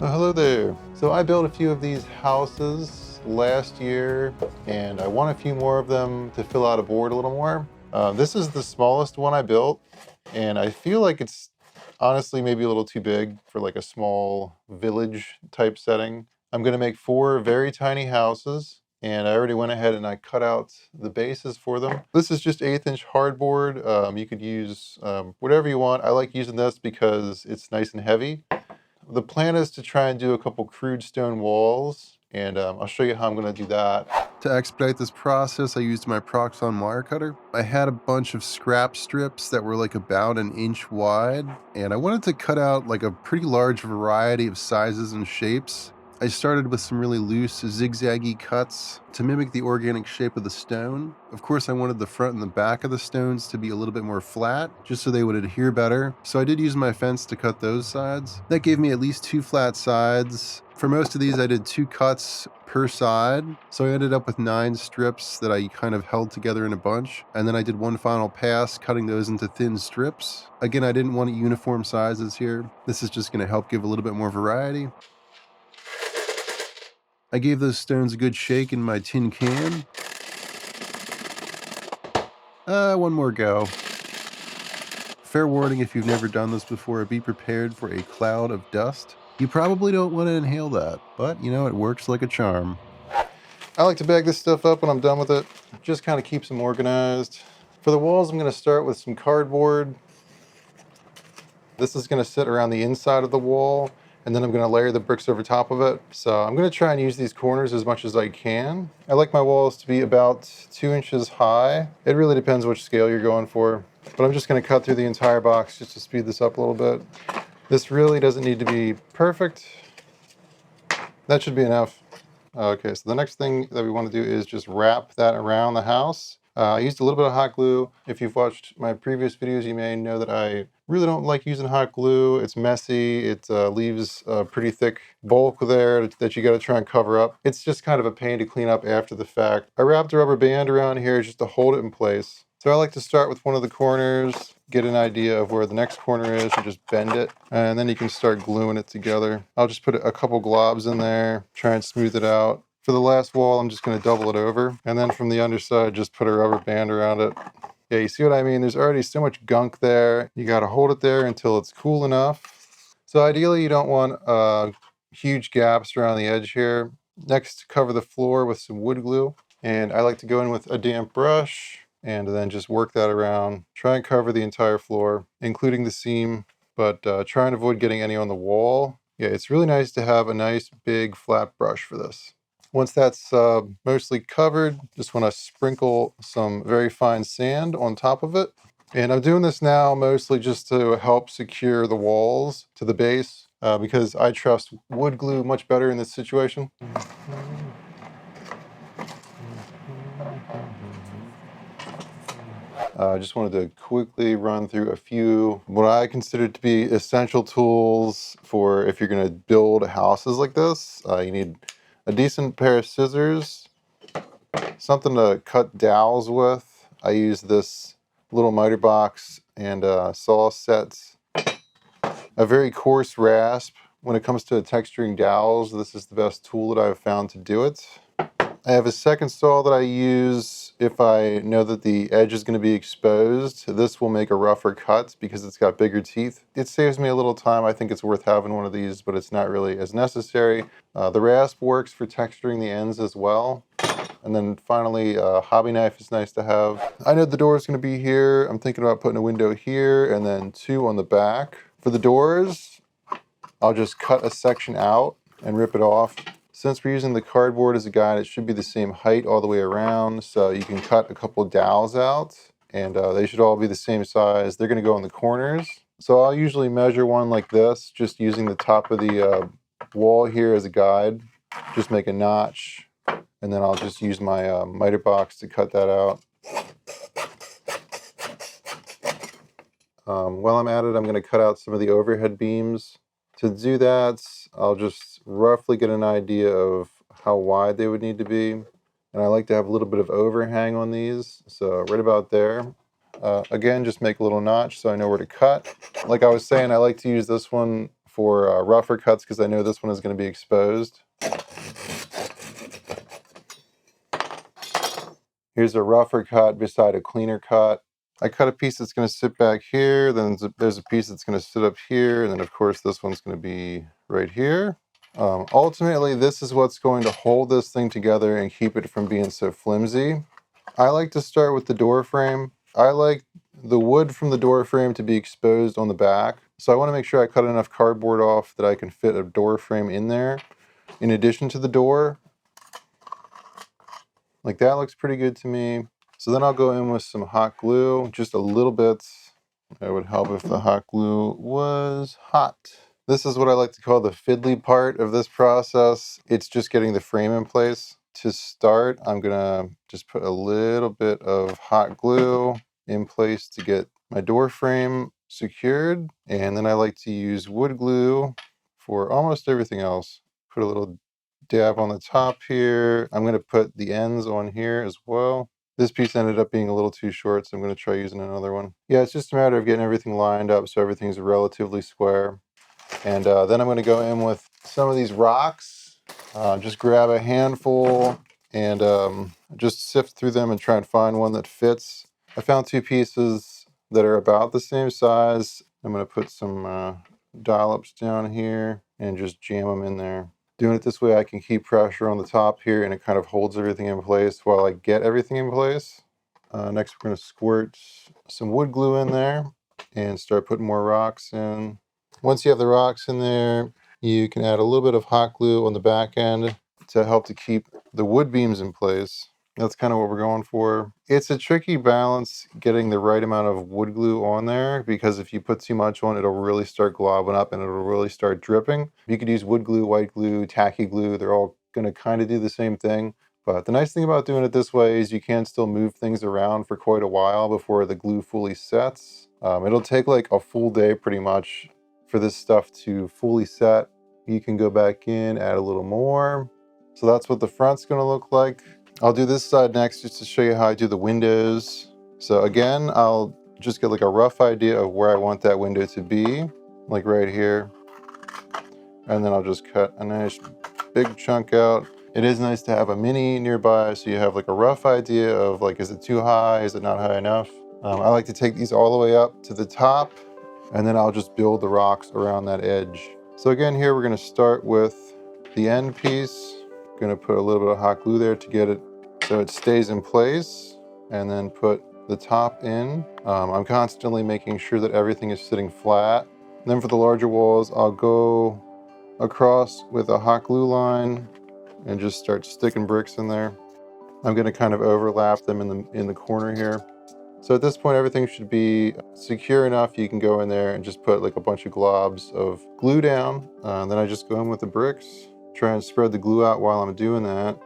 Hello there. So I built a few of these houses last year and I want a few more of them to fill out a board a little more. This is the smallest one I built and I feel like it's honestly maybe a little too big for like a small village type setting. I'm going to make 4 very tiny houses and I already went ahead and I cut out the bases for them. This is just 1/8" hardboard. You could use whatever you want. I like using this because it's nice and heavy. The plan is to try and do a couple crude stone walls, and I'll show you how I'm going to do that. To expedite this process, I used my Proxxon wire cutter. I had a bunch of scrap strips that were like about 1" wide, and I wanted to cut out like a pretty large variety of sizes and shapes. I started with some really loose, zigzaggy cuts to mimic the organic shape of the stone. Of course, I wanted the front and the back of the stones to be a little bit more flat, just so they would adhere better. So I did use my fence to cut those sides. That gave me at least 2 flat sides. For most of these, I did 2 cuts per side, so I ended up with 9 strips that I kind of held together in a bunch, and then I did one final pass, cutting those into thin strips. Again, I didn't want uniform sizes here. This is just going to help give a little bit more variety. I gave those stones a good shake in my tin can. One more go. Fair warning, if you've never done this before, be prepared for a cloud of dust. You probably don't want to inhale that, but you know, it works like a charm. I like to bag this stuff up when I'm done with it. Just kind of keeps them organized. For the walls, I'm going to start with some cardboard. This is going to sit around the inside of the wall, and then I'm going to layer the bricks over top of it. So I'm going to try and use these corners as much as I can. I like my walls to be about 2 inches high. It really depends which scale you're going for, but I'm just going to cut through the entire box just to speed this up a little bit. This really doesn't need to be perfect. That should be enough. Okay, so the next thing that we want to do is just wrap that around the house. I used a little bit of hot glue. If you've watched my previous videos, you may know that I really don't like using hot glue. It's messy. It leaves a pretty thick bulk there that you got to try and cover up. It's just kind of a pain to clean up after the fact. I wrapped a rubber band around here just to hold it in place. So I like to start with one of the corners, get an idea of where the next corner is, and just bend it, and then you can start gluing it together. I'll just put a couple globs in there, try and smooth it out. For the last wall, I'm just going to double it over, and then from the underside, just put a rubber band around it. Yeah, you see what I mean? There's already so much gunk there. You got to hold it there until it's cool enough. So ideally, you don't want huge gaps around the edge here. Next, cover the floor with some wood glue, and I like to go in with a damp brush and then just work that around. Try and cover the entire floor, including the seam, but try and avoid getting any on the wall. Yeah, it's really nice to have a nice big flat brush for this. Once that's mostly covered, just want to sprinkle some very fine sand on top of it. And I'm doing this now mostly just to help secure the walls to the base because I trust wood glue much better in this situation. I just wanted to quickly run through a few what I consider to be essential tools for if you're going to build houses like this. You need a decent pair of scissors, something to cut dowels with. I use this little miter box and saw sets. A very coarse rasp. When it comes to texturing dowels, this is the best tool that I've found to do it. I have a second saw that I use if I know that the edge is going to be exposed. This will make a rougher cut because it's got bigger teeth. It saves me a little time. I think it's worth having one of these, but it's not really as necessary. The rasp works for texturing the ends as well. And then finally, a hobby knife is nice to have. I know the door is going to be here. I'm thinking about putting a window here and then 2 on the back. For the doors, I'll just cut a section out and rip it off. Since we're using the cardboard as a guide, it should be the same height all the way around, so you can cut a couple dowels out, and they should all be the same size. They're going to go in the corners. So I'll usually measure one like this, just using the top of the wall here as a guide. Just make a notch, and then I'll just use my miter box to cut that out. While I'm at it, I'm going to cut out some of the overhead beams. To do that, I'll just roughly get an idea of how wide they would need to be. And I like to have a little bit of overhang on these, so right about there. Again, just make a little notch so I know where to cut. Like I was saying, I like to use this one for rougher cuts because I know this one is going to be exposed. Here's a rougher cut beside a cleaner cut. I cut a piece that's going to sit back here, then there's a piece that's going to sit up here, and then of course this one's going to be right here. Ultimately, this is what's going to hold this thing together and keep it from being so flimsy. I like to start with the door frame. I like the wood from the door frame to be exposed on the back. So I want to make sure I cut enough cardboard off that I can fit a door frame in there in addition to the door. Like that looks pretty good to me. So then I'll go in with some hot glue, just a little bit. It would help if the hot glue was hot. This is what I like to call the fiddly part of this process. It's just getting the frame in place. To start, I'm gonna just put a little bit of hot glue in place to get my door frame secured. And then I like to use wood glue for almost everything else. Put a little dab on the top here. I'm gonna put the ends on here as well. This piece ended up being a little too short, so I'm gonna try using another one. Yeah, it's just a matter of getting everything lined up so everything's relatively square. And then I'm going to go in with some of these rocks. Just grab a handful and just sift through them and try and find one that fits. I found two pieces that are about the same size. I'm going to put some dollops down here and just jam them in there. Doing it this way, I can keep pressure on the top here and it kind of holds everything in place while I get everything in place. Next, we're going to squirt some wood glue in there and start putting more rocks in. Once you have the rocks in there, you can add a little bit of hot glue on the back end to help to keep the wood beams in place. That's kind of what we're going for. It's a tricky balance getting the right amount of wood glue on there, because if you put too much on, it'll really start globbing up and it'll really start dripping. You could use wood glue, white glue, tacky glue. They're all going to kind of do the same thing. But the nice thing about doing it this way is you can still move things around for quite a while before the glue fully sets. It'll take like a full day pretty much for this stuff to fully set. You can go back in, add a little more. So that's what the front's going to look like. I'll do this side next just to show you how I do the windows. So again, I'll just get like a rough idea of where I want that window to be, like right here. And then I'll just cut a nice big chunk out. It is nice to have a mini nearby so you have like a rough idea of like, is it too high? Is it not high enough? I like to take these all the way up to the top, and then I'll just build the rocks around that edge. So again, here we're gonna start with the end piece. Gonna put a little bit of hot glue there to get it so it stays in place, and then put the top in. I'm constantly making sure that everything is sitting flat. And then for the larger walls, I'll go across with a hot glue line and just start sticking bricks in there. I'm gonna kind of overlap them in the corner here. So at this point, everything should be secure enough. You can go in there and just put like a bunch of globs of glue down. And then I just go in with the bricks, try and spread the glue out while I'm doing that.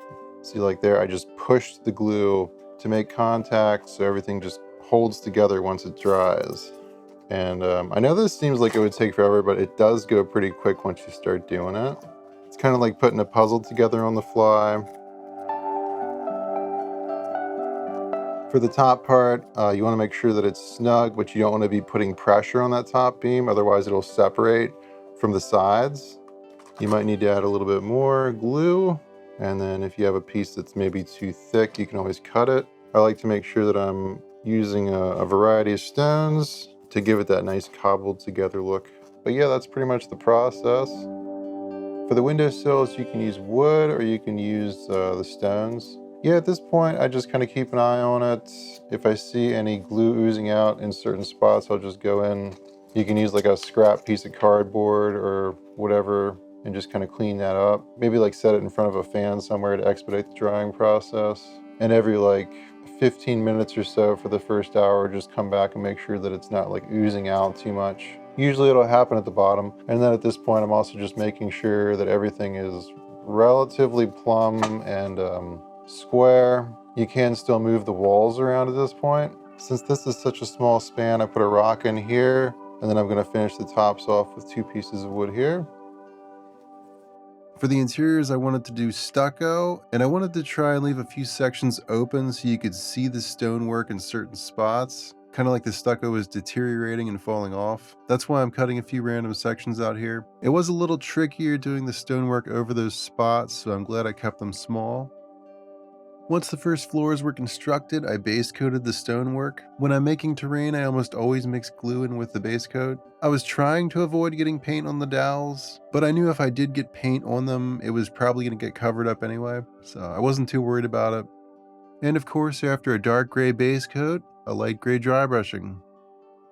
See, like there, I just pushed the glue to make contact so everything just holds together once it dries. And I know this seems like it would take forever, but it does go pretty quick once you start doing it. It's kind of like putting a puzzle together on the fly. For the top part, you want to make sure that it's snug, but you don't want to be putting pressure on that top beam, otherwise it'll separate from the sides. You might need to add a little bit more glue, and then if you have a piece that's maybe too thick, you can always cut it. I like to make sure that I'm using a variety of stones to give it that nice cobbled together look. But yeah, that's pretty much the process. For the windowsills, you can use wood or you can use the stones. Yeah, at this point, I just kind of keep an eye on it. If I see any glue oozing out in certain spots, I'll just go in. You can use like a scrap piece of cardboard or whatever and just kind of clean that up. Maybe like set it in front of a fan somewhere to expedite the drying process. And every like 15 minutes or so for the first hour, just come back and make sure that it's not like oozing out too much. Usually it'll happen at the bottom. And then at this point, I'm also just making sure that everything is relatively plumb and square. You can still move the walls around at this point. Since this is such a small span, I put a rock in here, and then I'm going to finish the tops off with two pieces of wood here. For the interiors, I wanted to do stucco, and I wanted to try and leave a few sections open so you could see the stonework in certain spots. kind of like the stucco is deteriorating and falling off. That's why I'm cutting a few random sections out here. It was a little trickier doing the stonework over those spots, so I'm glad I kept them small. Once the first floors were constructed, I base coated the stonework. When I'm making terrain, I almost always mix glue in with the base coat. I was trying to avoid getting paint on the dowels, but I knew if I did get paint on them, it was probably going to get covered up anyway, so I wasn't too worried about it. And of course, after a dark gray base coat, a light gray dry brushing.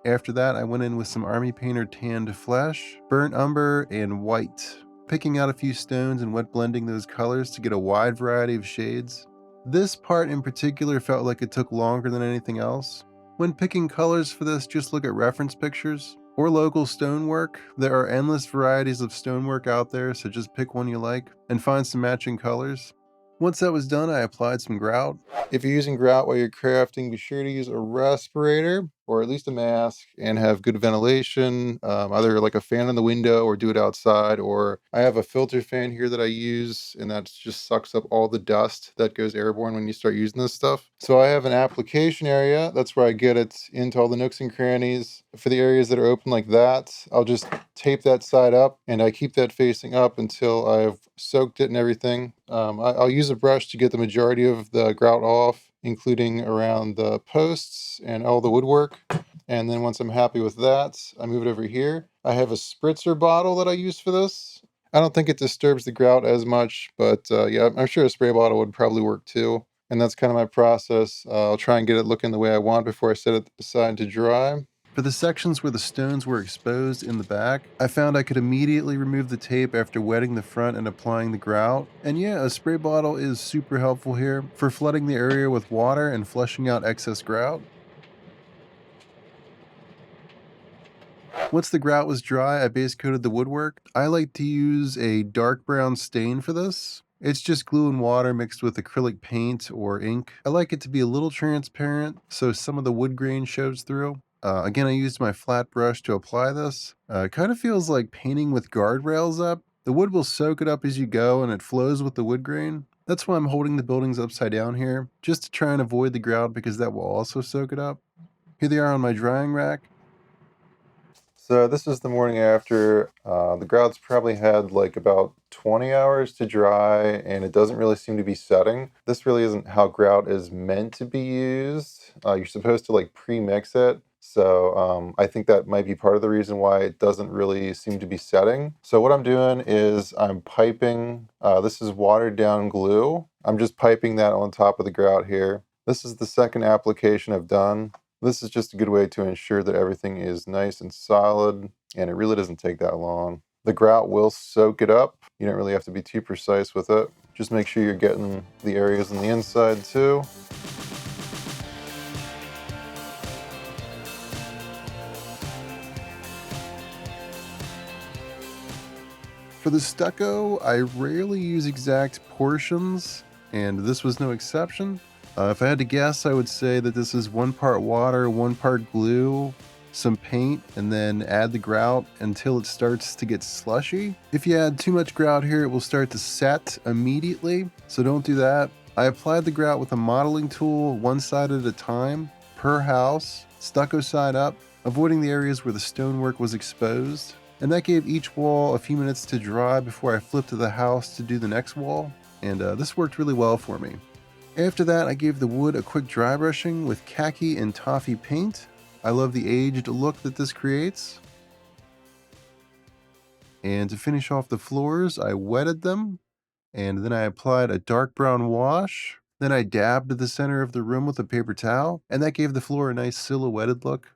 After that, I went in with some Army Painter tanned flesh, burnt umber, and white, picking out a few stones and wet blending those colors to get a wide variety of shades. This part in particular felt like it took longer than anything else. When picking colors for this, just look at reference pictures or local stonework. There are endless varieties of stonework out there, so just pick one you like and find some matching colors. Once that was done, I applied some grout. If you're using grout while you're crafting, be sure to use a respirator or at least a mask and have good ventilation, either like a fan in the window or do it outside. Or I have a filter fan here that I use, and that just sucks up all the dust that goes airborne when you start using this stuff. So I have an application area. That's where I get it into all the nooks and crannies. For the areas that are open like that, I'll just tape that side up, and I keep that facing up until I've soaked it and everything. I'll use a brush to get the majority of the grout off, including around the posts and all the woodwork. And then once I'm happy with that, I move it over here. I have a spritzer bottle that I use for this. I don't think it disturbs the grout as much, but yeah, I'm sure a spray bottle would probably work too. And that's kind of my process. I'll try and get it looking the way I want before I set it aside to dry. For the sections where the stones were exposed in the back, I found I could immediately remove the tape after wetting the front and applying the grout. And yeah, a spray bottle is super helpful here for flooding the area with water and flushing out excess grout. Once the grout was dry, I base coated the woodwork. I like to use a dark brown stain for this. It's just glue and water mixed with acrylic paint or ink. I like it to be a little transparent so some of the wood grain shows through. Again, I used my flat brush to apply this. It kind of feels like painting with guardrails up. The wood will soak it up as you go and it flows with the wood grain. That's why I'm holding the buildings upside down here, just to try and avoid the grout because that will also soak it up. Here they are on my drying rack. So this is the morning after. The grout's probably had like about 20 hours to dry, and it doesn't really seem to be setting. This really isn't how grout is meant to be used. You're supposed to like pre-mix it. So I think that might be part of the reason why it doesn't really seem to be setting. So what I'm doing is I'm piping, this is watered down glue. I'm just piping that on top of the grout here. This is the second application I've done. This is just a good way to ensure that everything is nice and solid, and it really doesn't take that long. The grout will soak it up. You don't really have to be too precise with it. Just make sure you're getting the areas on the inside too. For the stucco, I rarely use exact portions, and this was no exception. If I had to guess, I would say that this is 1 part water, 1 part glue, some paint, and then add the grout until it starts to get slushy. If you add too much grout here, it will start to set immediately, so don't do that. I applied the grout with a modeling tool, one side at a time, per house, stucco side up, avoiding the areas where the stonework was exposed. And that gave each wall a few minutes to dry before I flipped to the house to do the next wall, and this worked really well for me. After that, I gave the wood a quick dry brushing with khaki and toffee paint. I love the aged look that this creates. And to finish off the floors, I wetted them, and then I applied a dark brown wash. Then I dabbed the center of the room with a paper towel, and that gave the floor a nice silhouetted look.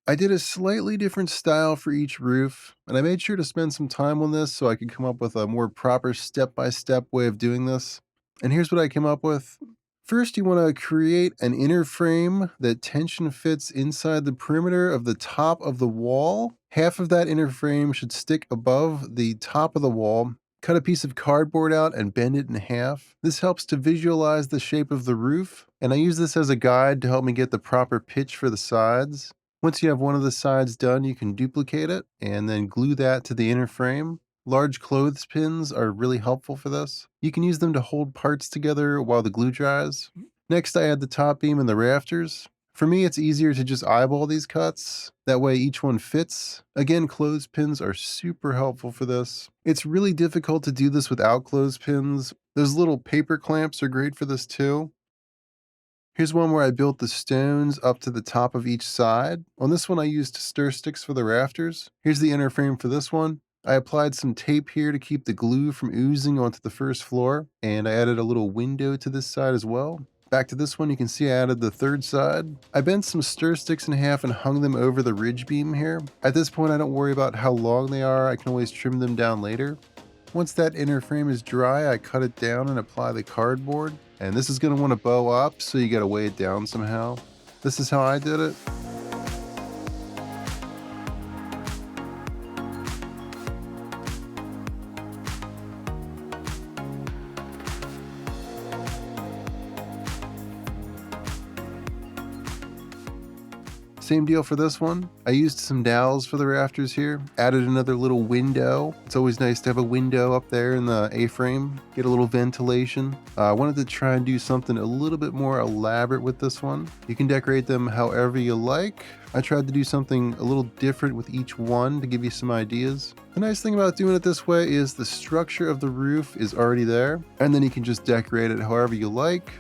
I did a slightly different style for each roof, and I made sure to spend some time on this so I could come up with a more proper step-by-step way of doing this. And here's what I came up with. First, you want to create an inner frame that tension fits inside the perimeter of the top of the wall. Half of that inner frame should stick above the top of the wall. Cut a piece of cardboard out and bend it in half. This helps to visualize the shape of the roof, and I use this as a guide to help me get the proper pitch for the sides. Once you have one of the sides done, you can duplicate it and then glue that to the inner frame. Large clothespins are really helpful for this. You can use them to hold parts together while the glue dries. Next, I add the top beam and the rafters. For me, it's easier to just eyeball these cuts. That way each one fits. Again, clothespins are super helpful for this. It's really difficult to do this without clothespins. Those little paper clamps are great for this too. Here's one where I built the stones up to the top of each side. On this one, I used stir sticks for the rafters. Here's the inner frame for this one. I applied some tape here to keep the glue from oozing onto the first floor, and I added a little window to this side as well. Back to this one, you can see I added the third side. I bent some stir sticks in half and hung them over the ridge beam here. At this point, I don't worry about how long they are. I can always trim them down later. Once that inner frame is dry, I cut it down and apply the cardboard. And this is going to want to bow up, so you got to weigh it down somehow. This is how I did it. Same deal for this one. I used some dowels for the rafters here, added another little window. It's always nice to have a window up there in the A-frame, get a little ventilation. I wanted to try and do something a little bit more elaborate with this one. You can decorate them however you like. I tried to do something a little different with each one to give you some ideas. The nice thing about doing it this way is the structure of the roof is already there, and then you can just decorate it however you like.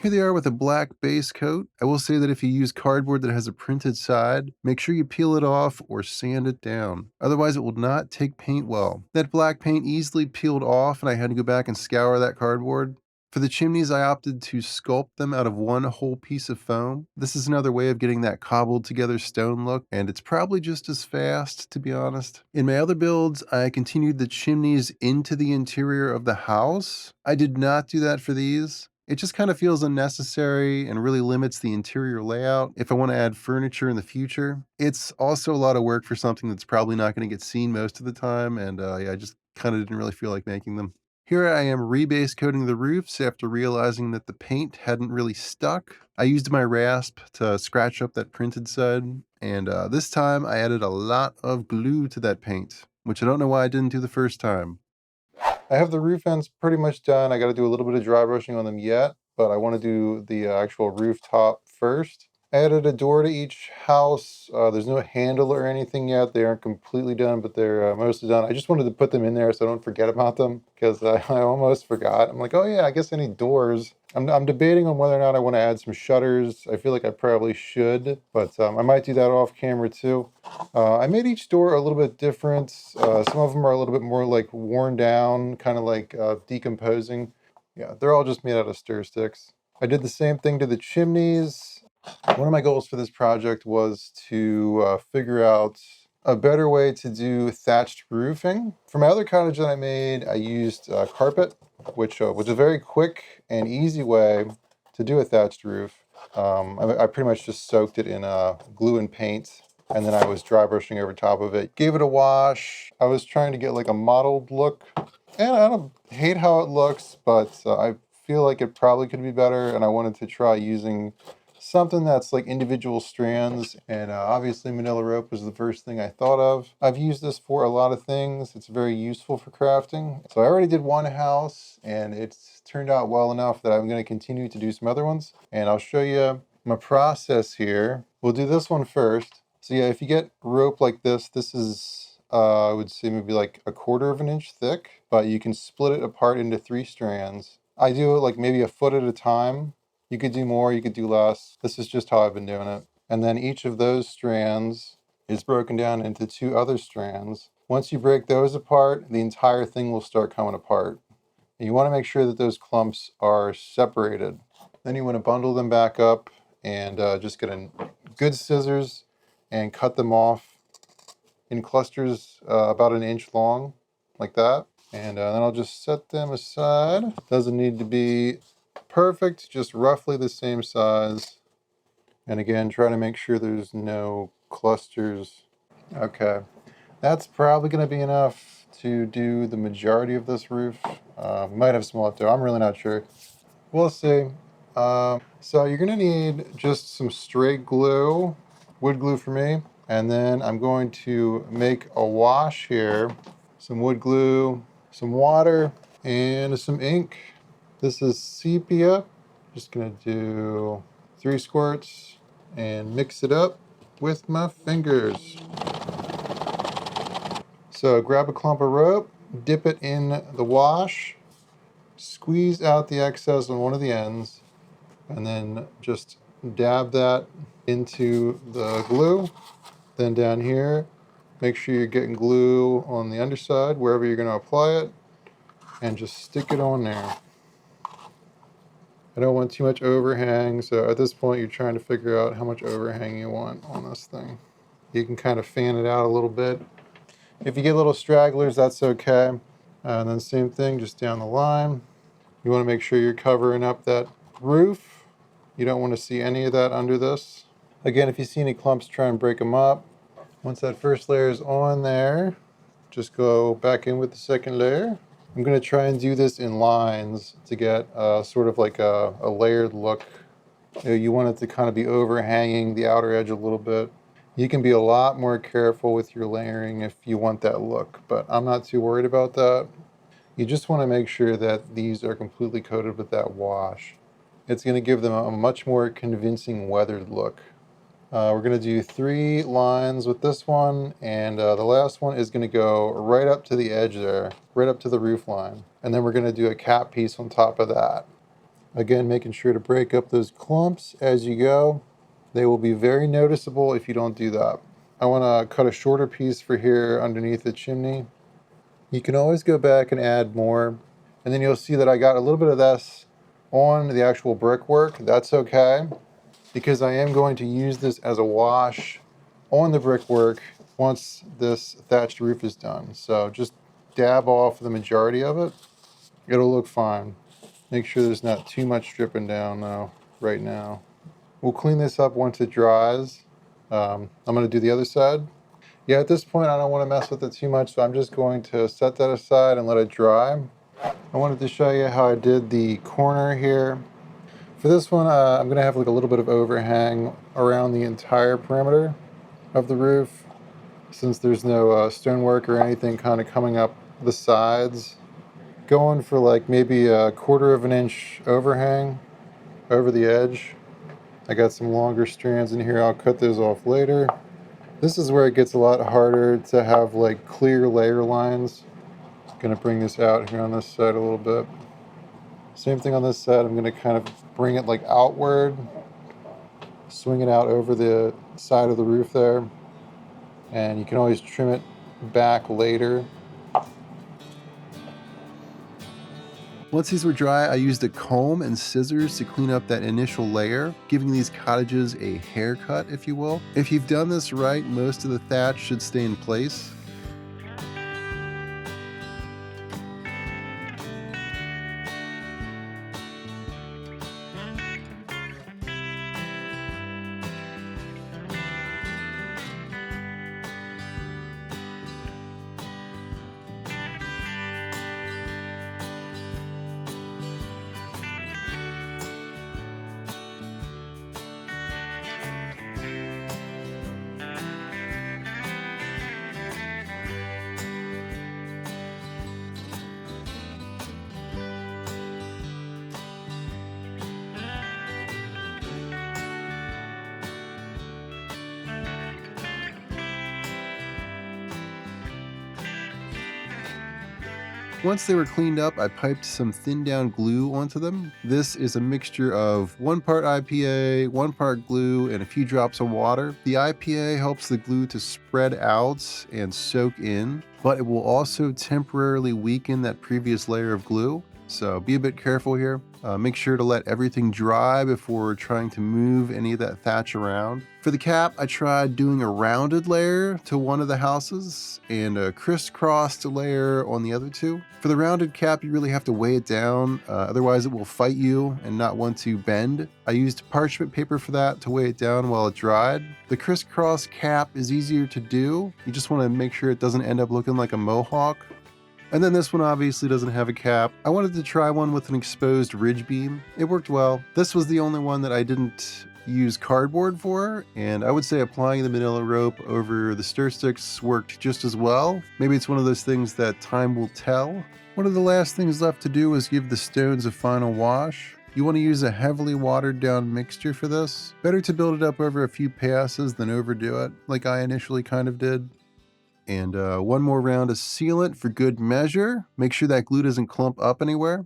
Here they are with a black base coat. I will say that if you use cardboard that has a printed side, make sure you peel it off or sand it down. Otherwise it will not take paint well. That black paint easily peeled off and I had to go back and scour that cardboard. For the chimneys, I opted to sculpt them out of one whole piece of foam. This is another way of getting that cobbled together stone look, and it's probably just as fast, to be honest. In my other builds, I continued the chimneys into the interior of the house. I did not do that for these. It just kind of feels unnecessary and really limits the interior layout if I want to add furniture in the future. It's also a lot of work for something that's probably not going to get seen most of the time, and yeah, I just kind of didn't really feel like making them. Here I am rebase coating the roofs after realizing that the paint hadn't really stuck. I used my rasp to scratch up that printed side, and this time I added a lot of glue to that paint, which I don't know why I didn't do the first time. I have the roof ends pretty much done. I got to do a little bit of dry brushing on them yet, but I want to do the actual rooftop first. I added a door to each house. There's no handle or anything yet. They aren't completely done, but they're mostly done. I just wanted to put them in there so I don't forget about them because I almost forgot. I'm like, oh yeah, I guess I need doors. I'm debating on whether or not I want to add some shutters. I feel like I probably should, but I might do that off camera too. I made each door a little bit different. Some of them are a little bit more like worn down, kind of like decomposing. Yeah, they're all just made out of stir sticks. I did the same thing to the chimneys. One of my goals for this project was to figure out a better way to do thatched roofing. For my other cottage that I made, I used carpet, which was a very quick and easy way to do a thatched roof. I pretty much just soaked it in glue and paint, and then I was dry brushing over top of it. Gave it a wash. I was trying to get like a mottled look, and I don't hate how it looks, but I feel like it probably could be better, and I wanted to try using something that's like individual strands, and obviously manila rope was the first thing I thought of. I've used this for a lot of things. It's very useful for crafting. So I already did one house and it's turned out well enough that I'm going to continue to do some other ones, and I'll show you my process here. We'll do this one first. So yeah, if you get rope like this, this is I would say maybe like 1/4 of an inch thick, but you can split it apart into 3 strands. I do it like maybe a foot at a time. You could do more, you could do less. This is just how I've been doing it. And then each of those strands is broken down into 2 other strands. Once you break those apart, the entire thing will start coming apart. And you want to make sure that those clumps are separated. Then you want to bundle them back up and just get a good scissors and cut them off in clusters about 1 inch long, like that. And then I'll just set them aside. Doesn't need to be perfect, just roughly the same size. And again, try to make sure there's no clusters. Okay, that's probably going to be enough to do the majority of this roof. We might have some left over. I'm really not sure. We'll see. So you're gonna need just some straight glue, wood glue for me, and then I'm going to make a wash here. Some wood glue, some water, and some ink. This is sepia. Just gonna do 3 squirts and mix it up with my fingers. So grab a clump of rope, dip it in the wash, squeeze out the excess on one of the ends, and then just dab that into the glue. Then down here, make sure you're getting glue on the underside wherever you're going to apply it, and just stick it on there. I don't want too much overhang, so at this point you're trying to figure out how much overhang you want on this thing. You can kind of fan it out a little bit. If you get little stragglers, that's okay. And then same thing, just down the line. You want to make sure you're covering up that roof. You don't want to see any of that under this. Again, if you see any clumps, try and break them up. Once that first layer is on there, just go back in with the second layer. I'm going to try and do this in lines to get sort of like a layered look. You want it to kind of be overhanging the outer edge a little bit. You can be a lot more careful with your layering if you want that look, but I'm not too worried about that. You just want to make sure that these are completely coated with that wash. It's going to give them a much more convincing weathered look. We're going to do 3 lines with this one, and the last one is going to go right up to the edge there, right up to the roof line. And then we're going to do a cap piece on top of that. Again, making sure to break up those clumps as you go. They will be very noticeable if you don't do that. I want to cut a shorter piece for here underneath the chimney. You can always go back and add more, and then you'll see that I got a little bit of this on the actual brickwork. That's okay, because I am going to use this as a wash on the brickwork once this thatched roof is done. So just dab off the majority of it. It'll look fine. Make sure there's not too much dripping down though right now. We'll clean this up once it dries. I'm going to do the other side. Yeah, at this point I don't want to mess with it too much, so I'm just going to set that aside and let it dry. I wanted to show you how I did the corner here. For this one, I'm going to have like a little bit of overhang around the entire perimeter of the roof, since there's no stonework or anything kind of coming up the sides. Going for like maybe a 1/4 of an inch overhang over the edge. I got some longer strands in here. I'll cut those off later. This is where it gets a lot harder to have like clear layer lines. Going to bring this out here on this side a little bit. Same thing on this side. I'm going to kind of bring it like outward, swing it out over the side of the roof there, and you can always trim it back later. Once these were dry, I used a comb and scissors to clean up that initial layer, giving these cottages a haircut, if you will. If you've done this right, most of the thatch should stay in place. Once they were cleaned up, I piped some thin down glue onto them. This is a mixture of 1 part IPA, 1 part glue, and a few drops of water. The IPA helps the glue to spread out and soak in, but it will also temporarily weaken that previous layer of glue. So be a bit careful here. Make sure to let everything dry before trying to move any of that thatch around. For the cap, I tried doing a rounded layer to one of the houses and a crisscrossed layer on the other 2. For the rounded cap, you really have to weigh it down, otherwise it will fight you and not want to bend. I used parchment paper for that to weigh it down while it dried. The crisscross cap is easier to do. You just want to make sure it doesn't end up looking like a mohawk. And then this one obviously doesn't have a cap. I wanted to try one with an exposed ridge beam. It worked well. This was the only one that I didn't use cardboard for, and I would say applying the manila rope over the stir sticks worked just as well. Maybe it's one of those things that time will tell. One of the last things left to do is give the stones a final wash. You want to use a heavily watered down mixture for this. Better to build it up over a few passes than overdo it, like I initially kind of did. And one more round of sealant for good measure. Make sure that glue doesn't clump up anywhere.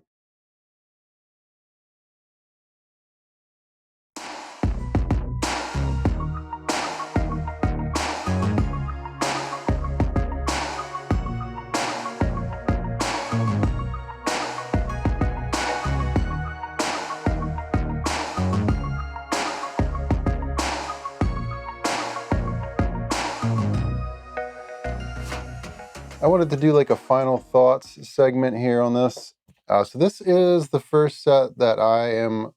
I wanted to do like a final thoughts segment here on this. So this is the first set that I am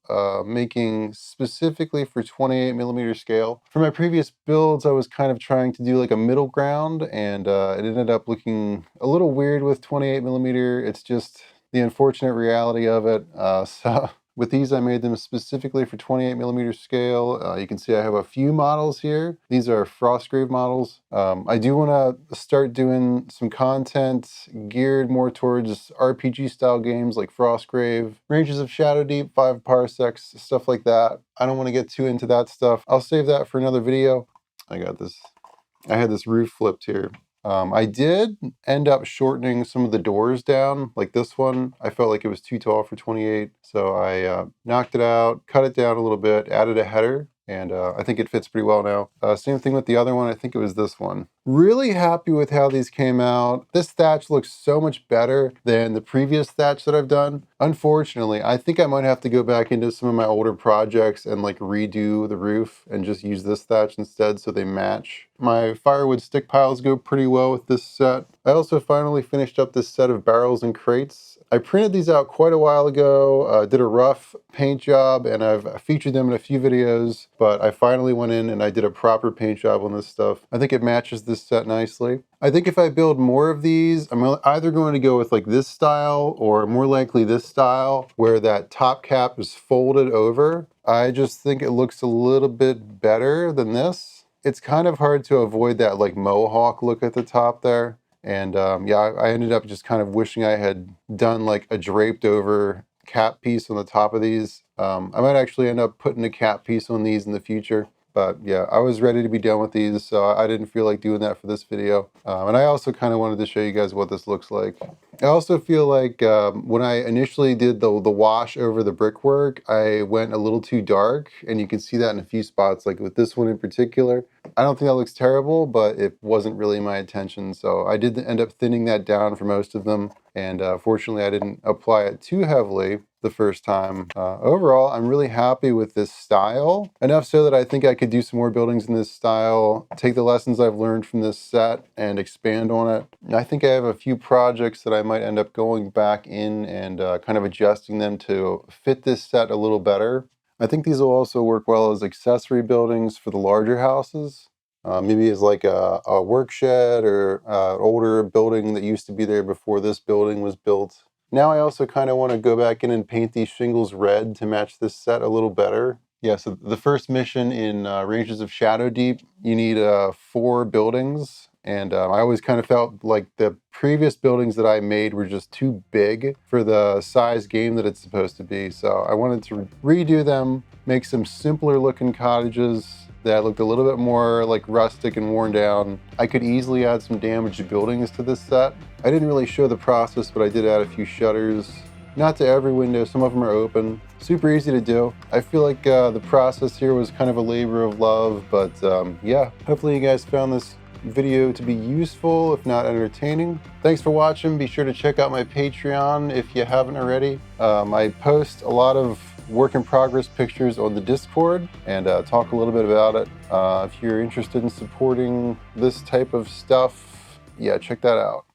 making specifically for 28mm scale. For my previous builds, I was kind of trying to do like a middle ground, and it ended up looking a little weird with 28mm. It's just the unfortunate reality of it. So with these, I made them specifically for 28mm scale. You can see I have a few models here. These are Frostgrave models. I do want to start doing some content geared more towards RPG style games like Frostgrave, Ranges of Shadow Deep, 5 parsecs, stuff like that. I don't want to get too into that stuff. I'll save that for another video. I had this roof flipped here. I did end up shortening some of the doors down, like this one. I felt like it was too tall for 28, so I knocked it out, cut it down a little bit, added a header, and I think it fits pretty well now. Same thing with the other one. I think it was this one. Really happy with how these came out. This thatch looks so much better than the previous thatch that I've done. Unfortunately, I think I might have to go back into some of my older projects and like redo the roof and just use this thatch instead so they match. My firewood stick piles go pretty well with this set. I also finally finished up this set of barrels and crates. I printed these out quite a while ago, did a rough paint job, and I've featured them in a few videos, but I finally went in and I did a proper paint job on this stuff. I think it matches this set nicely. I think if I build more of these, I'm either going to go with like this style or more likely this style where that top cap is folded over. I just think it looks a little bit better than this. It's kind of hard to avoid that like mohawk look at the top there. And yeah, I ended up just kind of wishing I had done like a draped over cap piece on the top of these. I might actually end up putting a cap piece on these in the future. But yeah, I was ready to be done with these, so I didn't feel like doing that for this video. And I also kind of wanted to show you guys what this looks like. I also feel like when I initially did the wash over the brickwork, I went a little too dark, and you can see that in a few spots, like with this one in particular. I don't think that looks terrible, but it wasn't really my intention, so I did end up thinning that down for most of them, and fortunately I didn't apply it too heavily the first time. Overall, I'm really happy with this style, enough so that I think I could do some more buildings in this style, take the lessons I've learned from this set and expand on it. And I think I have a few projects that I might end up going back in and kind of adjusting them to fit this set a little better. I think these will also work well as accessory buildings for the larger houses. Maybe as like a work shed or an older building that used to be there before this building was built. Now I also kind of want to go back in and paint these shingles red to match this set a little better. Yeah, so the first mission in Ranges of Shadow Deep, you need 4 buildings. And I always kind of felt like the previous buildings that I made were just too big for the size game that it's supposed to be. So I wanted to redo them, make some simpler looking cottages that looked a little bit more like rustic and worn down. I could easily add some damaged buildings to this set. I didn't really show the process, but I did add a few shutters. Not to every window, some of them are open. Super easy to do. I feel like the process here was kind of a labor of love, but yeah, hopefully you guys found this video to be useful, if not entertaining. Thanks for watching. Be sure to check out my Patreon if you haven't already. I post a lot of work in progress pictures on the Discord and talk a little bit about it. If you're interested in supporting this type of stuff, yeah, check that out.